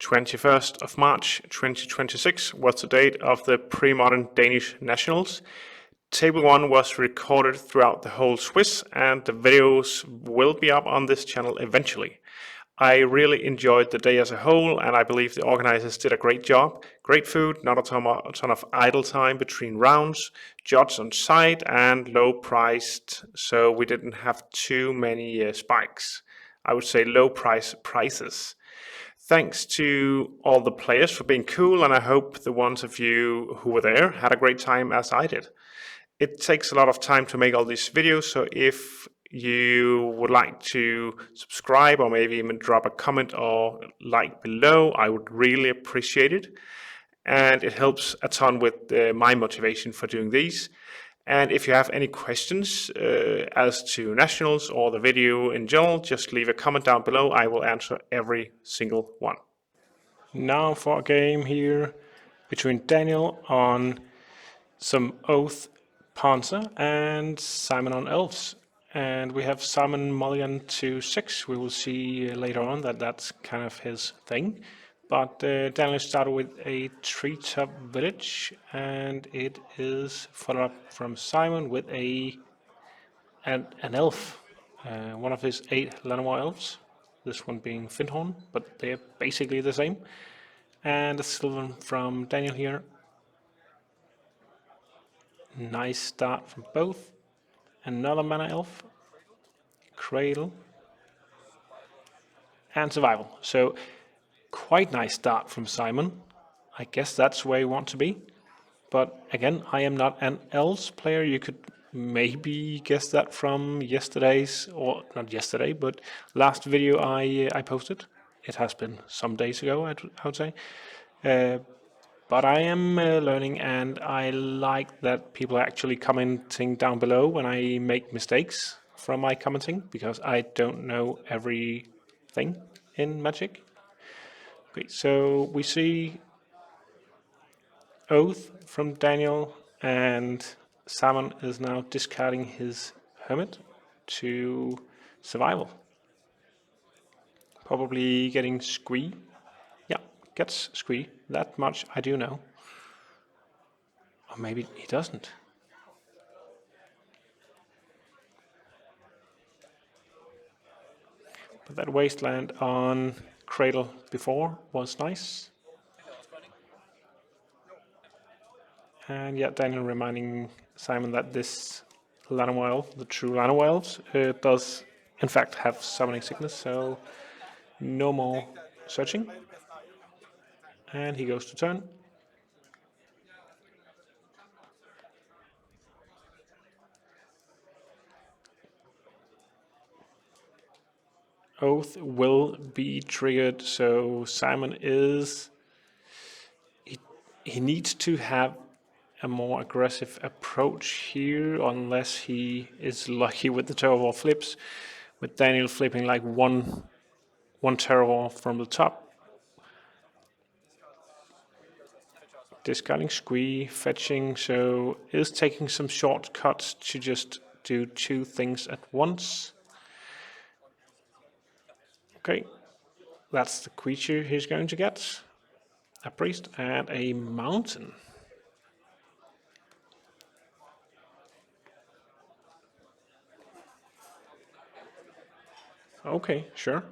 21st of March 2026 was the date of the Premodern Danish Nationals. Table 1 was recorded throughout the whole Swiss, and the videos will be up on this channel eventually. I really enjoyed the day as a whole, and I believe the organizers did a great job. Great food, not a ton of idle time between rounds, judges on site, and low priced, so we didn't have too many spikes. I would say low prices. Thanks to all the players for being cool, and I hope the ones of you who were there had a great time as I did. It takes a lot of time to make all these videos, so if you would like to subscribe or maybe even drop a comment or like below, I would really appreciate it. And it helps a ton with my motivation for doing these. And if you have any questions as to Nationals or the video in general, just leave a comment down below. I will answer every single one. Now for a game here between Daniel on some Oath Ponza and Simon on Elves. And we have Simon mulligan to 6. We will see later on that that's kind of his thing. But Daniel started with a treetop village, and it is followed up from Simon with an elf, one of his 8 Llanowar elves. This one being Findhorn, but they're basically the same. And a Sylvan from Daniel here. Nice start from both. Another mana elf, cradle, and survival. So quite nice start from Simon. I guess that's where you want to be. But again, I am not an Elves player. You could maybe guess that from yesterday's, or not yesterday, but last video I posted. It has been some days ago, I would say. But I am learning, and I like that people are actually commenting down below when I make mistakes from my commenting, because I don't know everything in Magic. Okay, so we see Oath from Daniel, and Simon is now discarding his Hermit to survival. Probably getting Squee. Yeah, gets Squee. That much I do know. Or maybe he doesn't. But that Wasteland on Cradle before was nice. And yeah, Daniel reminding Simon that this Llanowar elf, the true Llanowar elves, does in fact have summoning sickness, so no more searching. And he goes to turn. Oath will be triggered, so Simon is... He needs to have a more aggressive approach here, unless he is lucky with the Terror flips, with Daniel flipping like one Terror from the top. Discarding Squee, fetching, so is taking some shortcuts to just do 2 things at once. Okay, that's the creature he's going to get. A priest and a mountain. Okay, sure.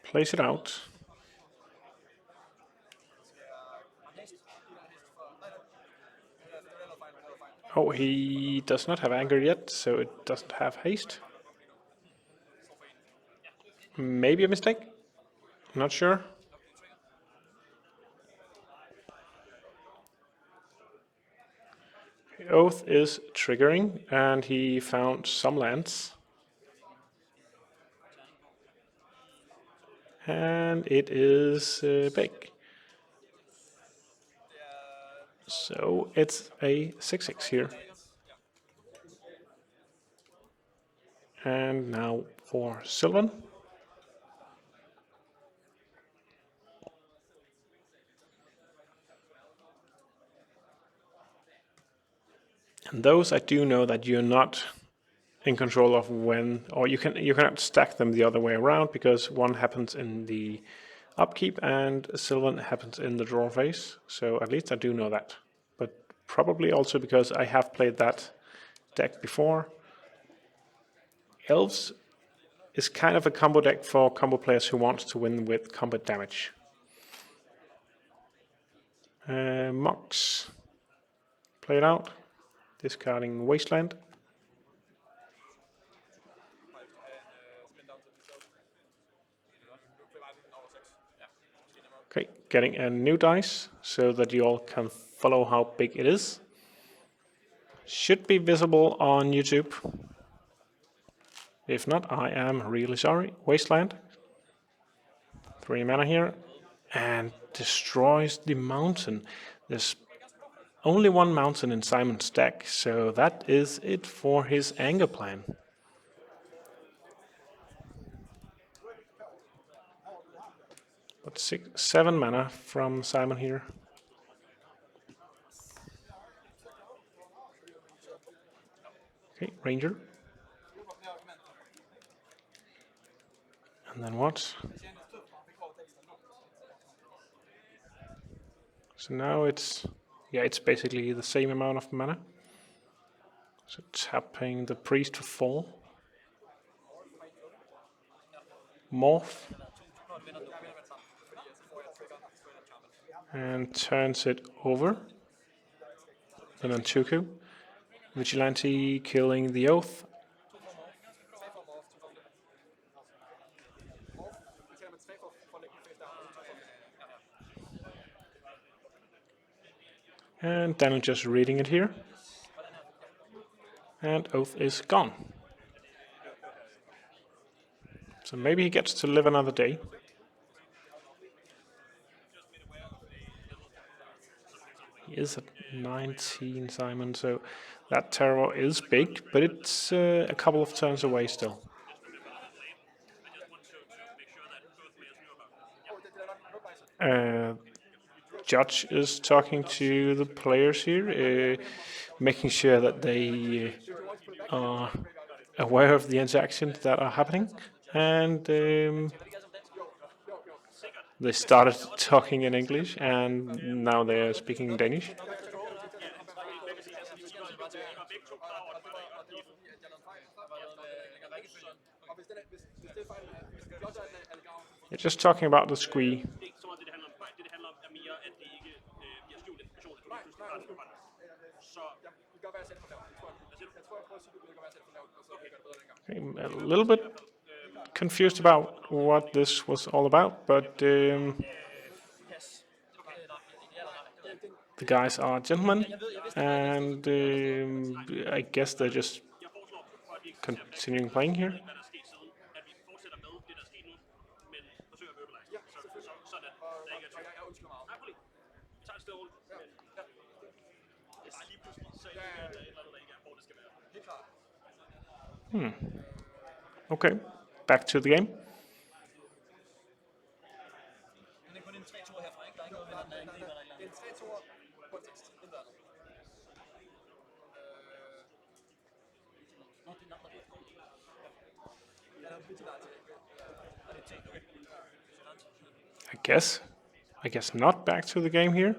Place it out. Oh, he does not have anger yet, so it doesn't have haste. Maybe a mistake? Not sure. Oath is triggering, and he found some lands. And it is big. So it's a 6/6 here. And now for Sylvan. And those I do know that you're not in control of when, or you cannot stack them the other way around, because one happens in the upkeep and Sylvan happens in the draw phase. So at least I do know that. But probably also because I have played that deck before. Elves is kind of a combo deck for combo players who want to win with combat damage. Mox played out, discarding Wasteland. Okay, getting a new dice so that you all can follow how big it is. Should be visible on YouTube. If not, I am really sorry. Wasteland. 3 mana here. And destroys the mountain. There's only one mountain in Simon's deck, so that is it for his anger plan. But 7 mana from Simon here. Okay, Ranger. And then what? So now it's basically the same amount of mana. So tapping the priest to fall. Morph. And turns it over. And then Tuku. Vigilante killing the Oath. And Daniel just reading it here. And Oath is gone. So maybe he gets to live another day. He is at 19, Simon, so that terror is big, but it's a couple of turns away still. Judge is talking to the players here, making sure that they are aware of the interactions that are happening, and they started talking in English, and now they are speaking Danish. You're just talking about the squee. I'm a little bit confused about what this was all about, but the guys are gentlemen, and I guess they're just continuing playing here. Okay, back to the game. I guess not back to the game here.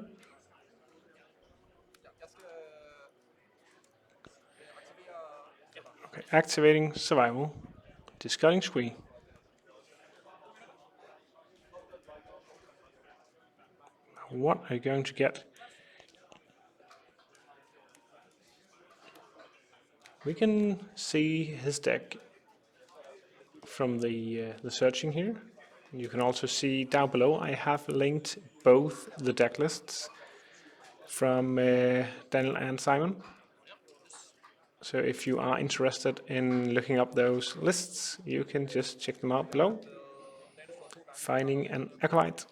Okay, activating survival, discarding squee. What are you going to get? We can see his deck from the searching here. You can also see down below I have linked both the deck lists from Daniel and Simon. So if you are interested in looking up those lists, you can just check them out below. Finding an Acolyte.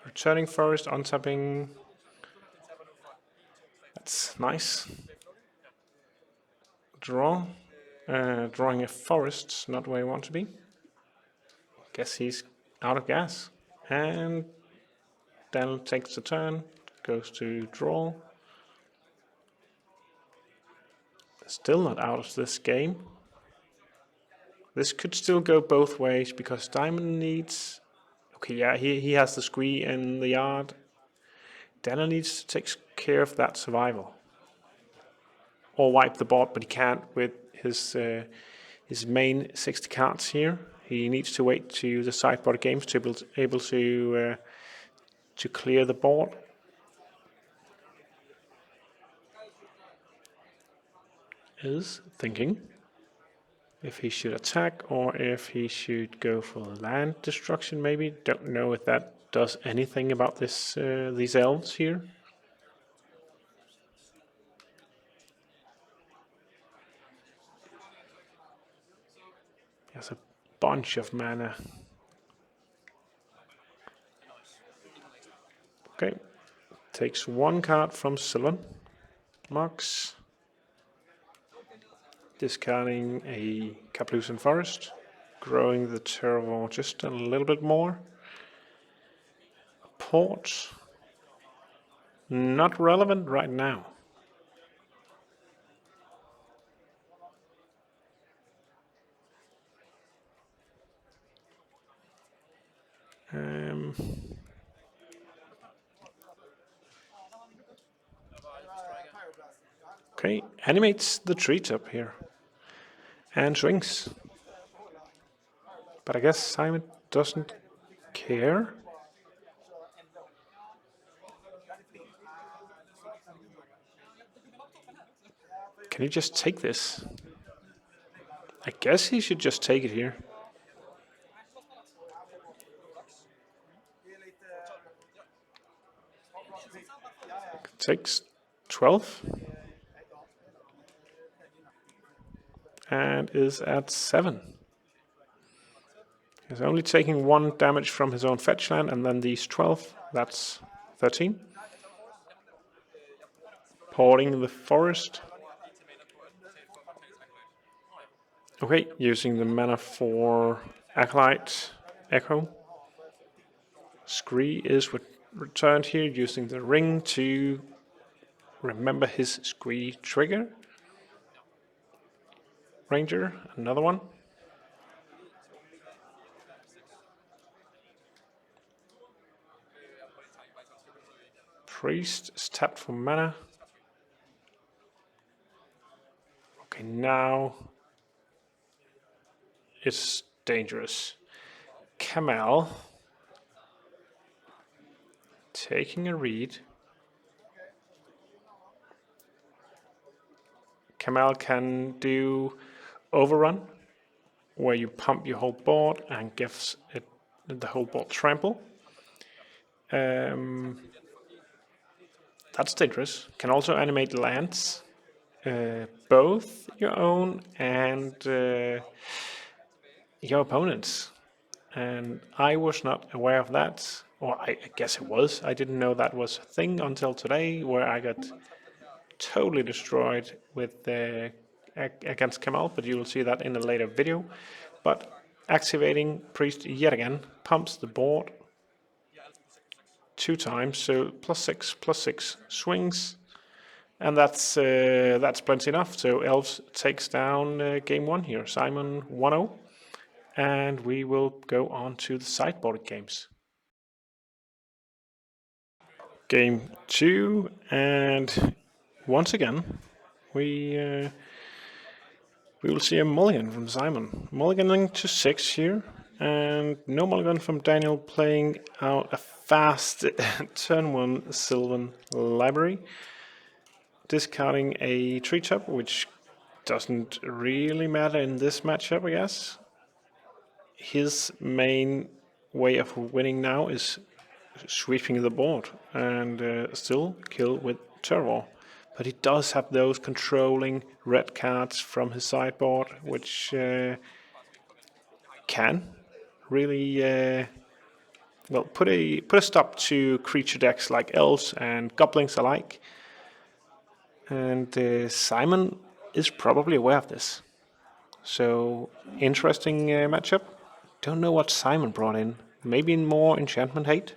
Returning Forest, untapping. That's nice. Draw. Drawing a forest, not where you want to be. Guess he's out of gas. And Daniel takes the turn, goes to draw. still not out of this game. This could still go both ways because Diamond needs... Okay, yeah, he has the squee in the yard. Daniel needs to take care of that survival. Or wipe the board, but he can't with his main 60 cards here. He needs to wait to the sideboard games to be able to clear the board. Is thinking if he should attack or if he should go for land destruction. Maybe don't know if that does anything about this these elves here. He has a bunch of mana. Okay, takes one card from Sylvan. Marks. Discarding a Caploosan Forest. Growing the Terror just a little bit more. Port. Not relevant right now. Okay, animates the treetop here. And swings. But I guess Simon doesn't care. Can he just take this? I guess he should just take it here. Takes 12. And is at 7. He's only taking 1 damage from his own fetch land, and then these 12, that's 13. Porting the forest. Okay, using the mana for Acolyte Echo. Scree is returned here, using the ring to remember his Scree trigger. Ranger, another one. Priest is tapped for mana. Okay, now it's dangerous. Kamal taking a read. Kamal can do overrun, where you pump your whole board and gives it the whole board trample. That's dangerous. Can also animate lands, both your own and your opponent's. And I was not aware of that, or I guess it was. I didn't know that was a thing until today, where I got totally destroyed with against Kamal, but you will see that in a later video. But activating Priest yet again pumps the board 2 times, so +6/+6 swings, and that's plenty enough. So Elves takes down game 1 here. Simon 1-0, and we will go on to the sideboard games. Game 2, and once again, we will see a mulligan from Simon. Mulliganing to 6 here, and no mulligan from Daniel, playing out a fast turn 1 Sylvan Library. Discarding a treetop, which doesn't really matter in this matchup, I guess. His main way of winning now is sweeping the board and still kill with Terror. But he does have those controlling red cards from his sideboard, which can really well put a stop to creature decks like Elves and Goblins alike. And Simon is probably aware of this. So interesting matchup. Don't know what Simon brought in. Maybe more enchantment hate,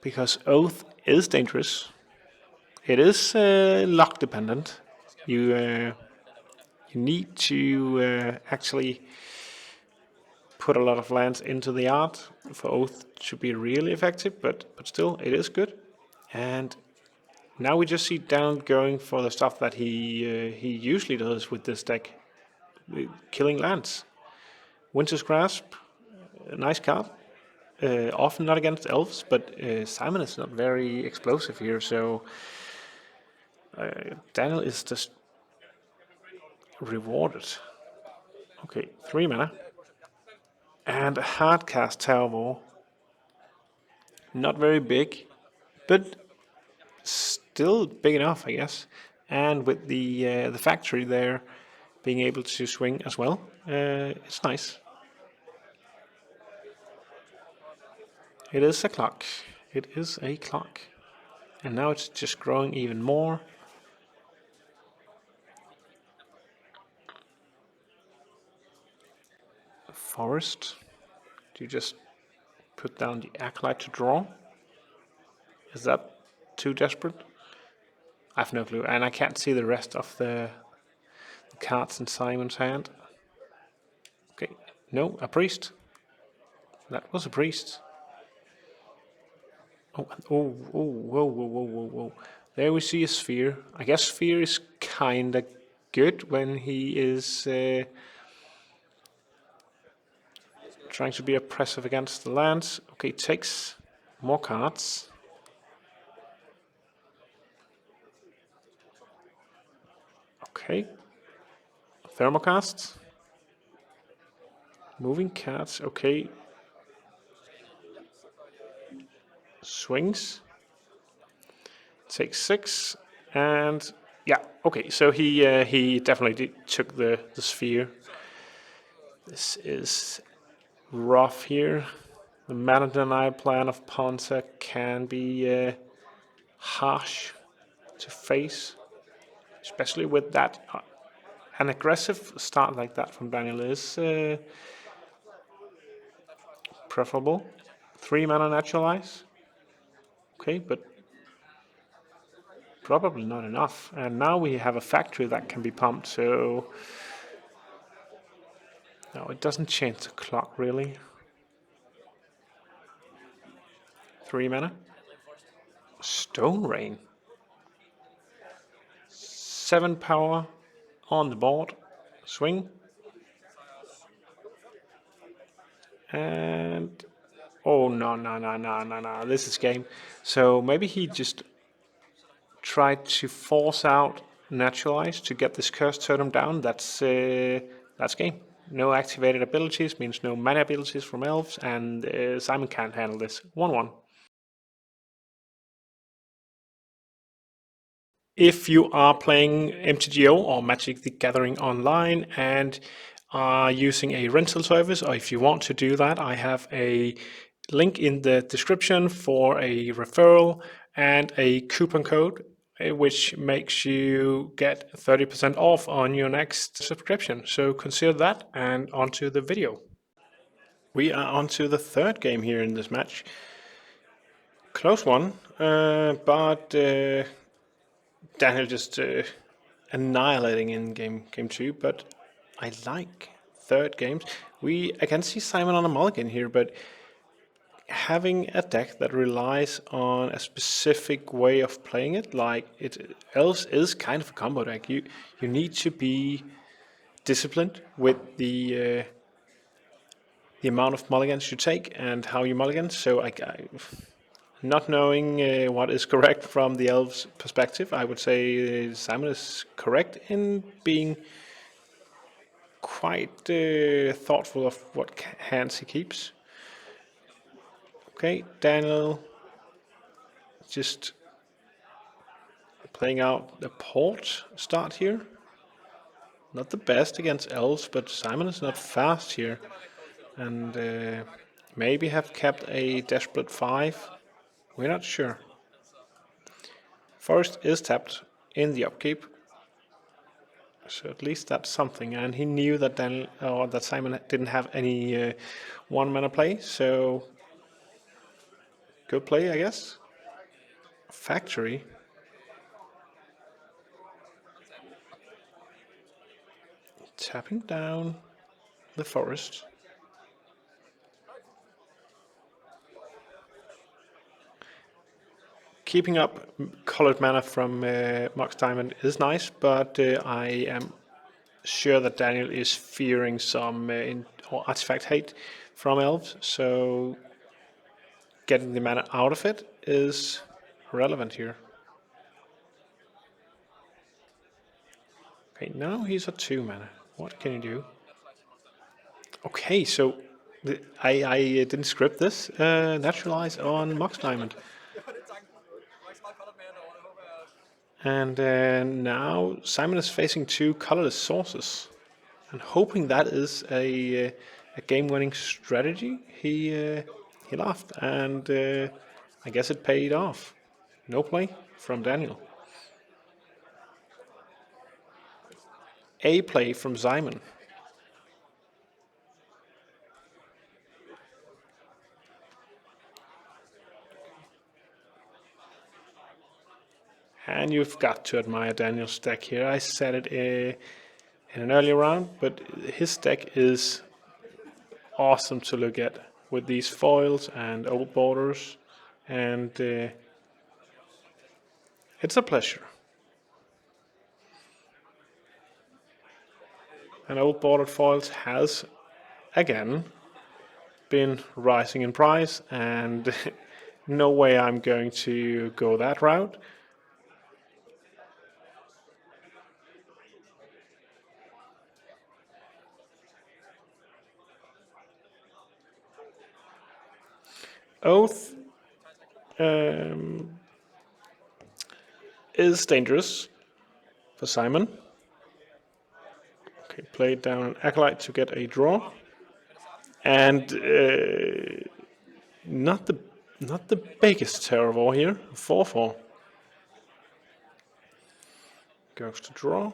because Oath is dangerous. It is luck dependent. You need to actually put a lot of lands into the art for Oath to be really effective, but still, it is good. And now we just see Dan going for the stuff that he usually does with this deck, killing lands. Winter's Grasp, a nice card. Often not against Elves, but Simon is not very explosive here, so Daniel is just rewarded. Okay, 3 mana. And a hard cast Tower Wall. Not very big, but still big enough, I guess. And with the factory there being able to swing as well, it's nice. It is a clock. It is a clock. And now it's just growing even more. Forest. Do you just put down the Acolyte to draw? Is that too desperate? I have no clue, and I can't see the rest of the cards in Simon's hand. Okay, no, a priest. That was a priest. Oh, oh, oh, whoa, whoa, whoa, whoa, whoa. There we see a sphere. I guess sphere is kinda good when he is trying to be oppressive against the lands. Okay, takes more cards. Okay. Thermocast. Moving cards. Okay. Swings. Takes 6. And yeah, okay. So he definitely took the sphere. This is rough here. The mana denial plan of Ponza can be harsh to face, especially with that. An aggressive start like that from Daniel is preferable. 3 mana naturalize. Okay, but probably not enough. And now we have a factory that can be pumped, so no, it doesn't change the clock really. 3 mana. Stone Rain. 7 power on the board. Swing. And oh no no no no no no! This is game. So maybe he just tried to force out naturalize to get this curse totem down. That's game. No activated abilities means no mana abilities from elves, and Simon can't handle this. 1-1. If you are playing MTGO or Magic the Gathering online and are using a rental service, or if you want to do that, I have a link in the description for a referral and a coupon code which makes you get 30% off on your next subscription. So consider that, and onto the video. We are onto the third game here in this match. Close one, but Daniel just annihilating in game 2, but I like third games. I can see Simon on a mulligan here, but having a deck that relies on a specific way of playing it, like Elves is kind of a combo deck. You need to be disciplined with the amount of mulligans you take and how you mulligan. So not knowing what is correct from the Elves' perspective, I would say Simon is correct in being quite thoughtful of what hands he keeps. Okay, Daniel just playing out the port start here. Not the best against Elves, but Simon is not fast here. And maybe have kept a desperate 5. We're not sure. Forest is tapped in the upkeep. So at least that's something. And he knew that that Simon didn't have any 1 mana play, so good play, I guess. Factory. tapping down the forest. Keeping up colored mana from Mox Diamond is nice, but I am sure that Daniel is fearing some artifact hate from Elves, so getting the mana out of it is relevant here. Okay, now he's at 2 mana. What can he do? Okay, so I didn't script this. Naturalize on Mox Diamond. And now Simon is facing 2 colorless sources. And hoping that is a game-winning strategy, he laughed. And I guess it paid off. No play from Daniel. A play from Simon. And you've got to admire Daniel's deck here. I said it in an earlier round, but his deck is awesome to look at with these foils and old borders, and it's a pleasure. And old bordered foils has, again, been rising in price, and no way I'm going to go that route. Oath is dangerous for Simon. Okay, play down an Acolyte to get a draw. And not the biggest terror war here. 4/4. Goes to draw.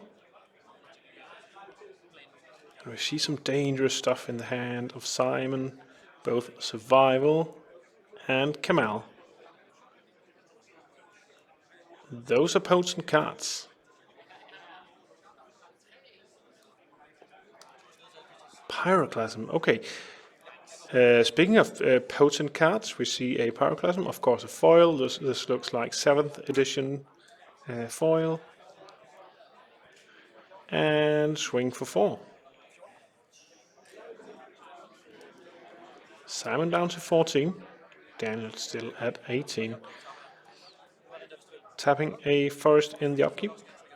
And we see some dangerous stuff in the hand of Simon, both survival and Kamal. Those are potent cards. Pyroclasm. Okay. Speaking of potent cards, we see a Pyroclasm, of course a foil. This looks like 7th edition foil. And swing for 4. Simon down to 14. Daniel still at 18. Tapping a forest in the upkeep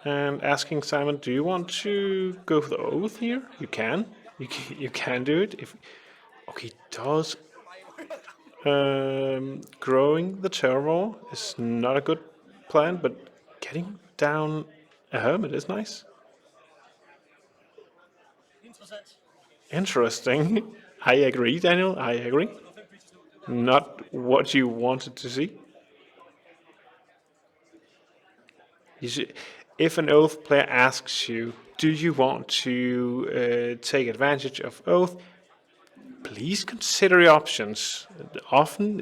and asking Simon, do you want to go for the oath here? You can. You can do it. Okay, does growing the terror is not a good plan, but getting down a hermit is nice. Interesting. I agree, Daniel. I agree. Not what you wanted to see. If an oath player asks you, do you want to take advantage of oath? Please consider your options. Often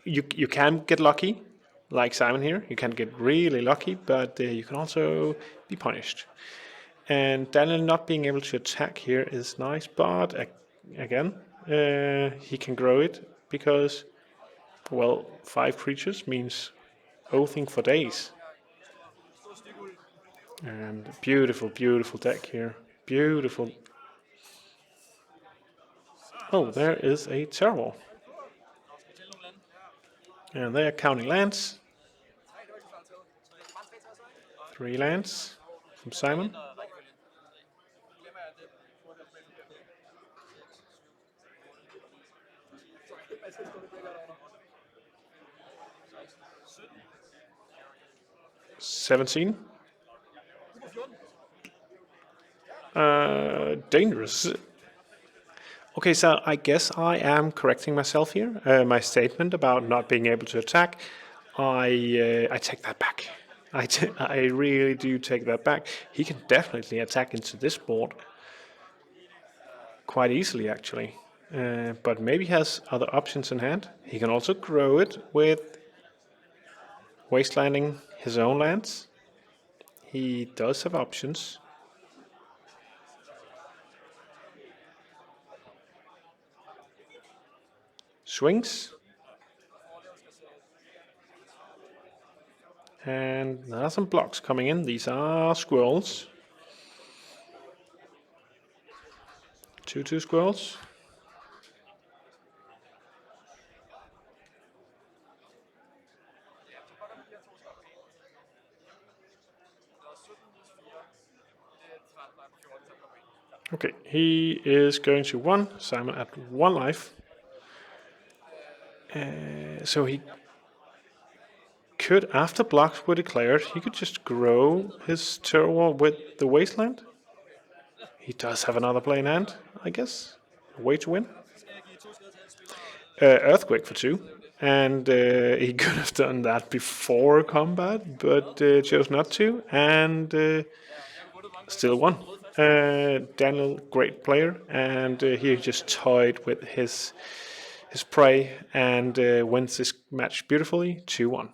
you can get lucky, like Simon here. You can get really lucky, but you can also be punished. And Daniel not being able to attack here is nice, but again, he can grow it because, well, 5 creatures means oathing for days. And beautiful, beautiful deck here. Beautiful. Oh, there is a Terror. And they are counting lands. 3 lands from Simon. $17. Dangerous. Okay, so I guess I am correcting myself here. My statement about not being able to attack, I take that back. I really do take that back. He can definitely attack into this board quite easily, actually. But maybe he has other options in hand. He can also grow it with wastelanding his own lands. He does have options. Swings. And there are some blocks coming in. These are squirrels. 2-2 squirrels. Okay, he is going to 1. Simon at 1 life. So he could, after blocks were declared, he could just grow his turtle wall with the wasteland. He does have another play in hand, I guess. A way to win. Earthquake for 2. And he could have done that before combat, but chose not to, and still won. Daniel, great player, and he just toyed with his prey and wins this match beautifully, 2-1.